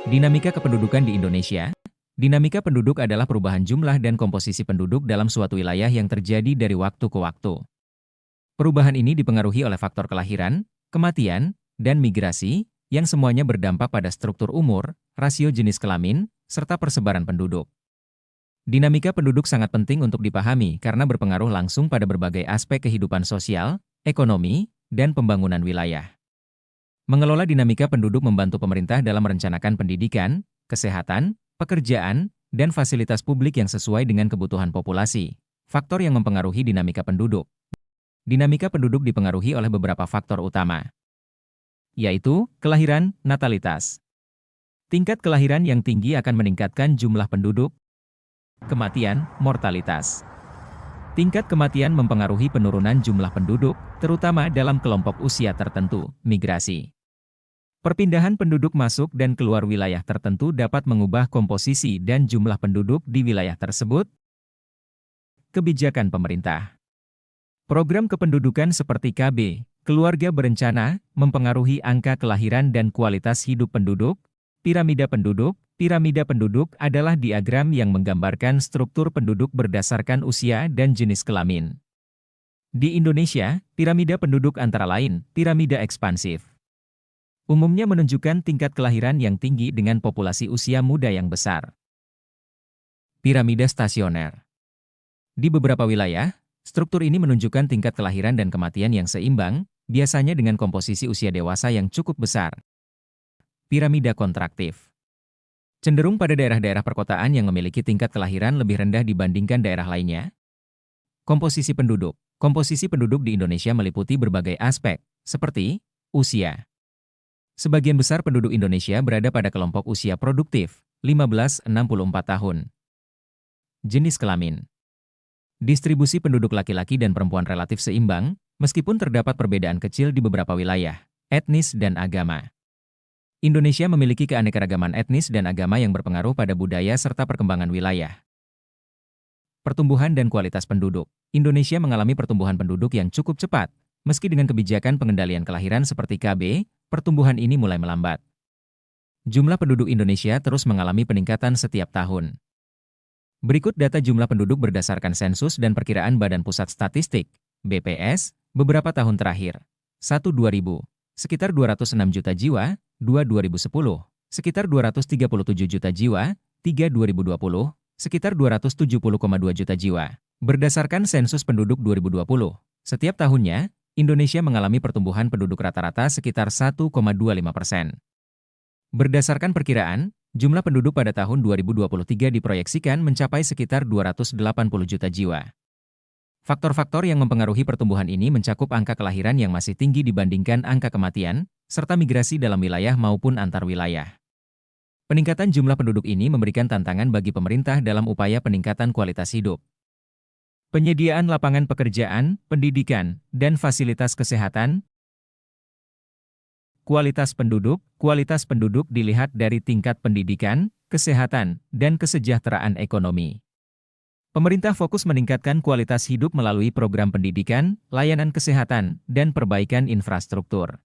Dinamika kependudukan di Indonesia. Dinamika penduduk adalah perubahan jumlah dan komposisi penduduk dalam suatu wilayah yang terjadi dari waktu ke waktu. Perubahan ini dipengaruhi oleh faktor kelahiran, kematian, dan migrasi, yang semuanya berdampak pada struktur umur, rasio jenis kelamin, serta persebaran penduduk. Dinamika penduduk sangat penting untuk dipahami karena berpengaruh langsung pada berbagai aspek kehidupan sosial, ekonomi, dan pembangunan wilayah. Mengelola dinamika penduduk membantu pemerintah dalam merencanakan pendidikan, kesehatan, pekerjaan, dan fasilitas publik yang sesuai dengan kebutuhan populasi. Faktor yang mempengaruhi dinamika penduduk. Dinamika penduduk dipengaruhi oleh beberapa faktor utama, yaitu kelahiran, natalitas. Tingkat kelahiran yang tinggi akan meningkatkan jumlah penduduk. Kematian, mortalitas. Tingkat kematian mempengaruhi penurunan jumlah penduduk, terutama dalam kelompok usia tertentu, migrasi. Perpindahan penduduk masuk dan keluar wilayah tertentu dapat mengubah komposisi dan jumlah penduduk di wilayah tersebut. Kebijakan pemerintah. Program kependudukan seperti KB, keluarga berencana, mempengaruhi angka kelahiran dan kualitas hidup penduduk. Piramida penduduk. Piramida penduduk adalah diagram yang menggambarkan struktur penduduk berdasarkan usia dan jenis kelamin. Di Indonesia, piramida penduduk antara lain, piramida ekspansif. Umumnya menunjukkan tingkat kelahiran yang tinggi dengan populasi usia muda yang besar. Piramida stasioner. Di beberapa wilayah, struktur ini menunjukkan tingkat kelahiran dan kematian yang seimbang, biasanya dengan komposisi usia dewasa yang cukup besar. Piramida kontraktif. Cenderung pada daerah-daerah perkotaan yang memiliki tingkat kelahiran lebih rendah dibandingkan daerah lainnya. Komposisi penduduk. Komposisi penduduk di Indonesia meliputi berbagai aspek, seperti usia. Sebagian besar penduduk Indonesia berada pada kelompok usia produktif, 15-64 tahun. Jenis kelamin. Distribusi penduduk laki-laki dan perempuan relatif seimbang, meskipun terdapat perbedaan kecil di beberapa wilayah, etnis dan agama. Indonesia memiliki keanekaragaman etnis dan agama yang berpengaruh pada budaya serta perkembangan wilayah. Pertumbuhan dan kualitas penduduk. Indonesia mengalami pertumbuhan penduduk yang cukup cepat, meski dengan kebijakan pengendalian kelahiran seperti KB, pertumbuhan ini mulai melambat. Jumlah penduduk Indonesia terus mengalami peningkatan setiap tahun. Berikut data jumlah penduduk berdasarkan sensus dan perkiraan Badan Pusat Statistik, BPS, beberapa tahun terakhir. 1-2000, sekitar 206 juta jiwa, 2-2010, sekitar 237 juta jiwa, 3-2020, sekitar 270,2 juta jiwa. Berdasarkan sensus penduduk 2020, setiap tahunnya, Indonesia mengalami pertumbuhan penduduk rata-rata sekitar 1,25%. Berdasarkan perkiraan, jumlah penduduk pada tahun 2023 diproyeksikan mencapai sekitar 280 juta jiwa. Faktor-faktor yang mempengaruhi pertumbuhan ini mencakup angka kelahiran yang masih tinggi dibandingkan angka kematian, serta migrasi dalam wilayah maupun antar wilayah. Peningkatan jumlah penduduk ini memberikan tantangan bagi pemerintah dalam upaya peningkatan kualitas hidup. Penyediaan lapangan pekerjaan, pendidikan, dan fasilitas kesehatan. Kualitas penduduk dilihat dari tingkat pendidikan, kesehatan, dan kesejahteraan ekonomi. Pemerintah fokus meningkatkan kualitas hidup melalui program pendidikan, layanan kesehatan, dan perbaikan infrastruktur.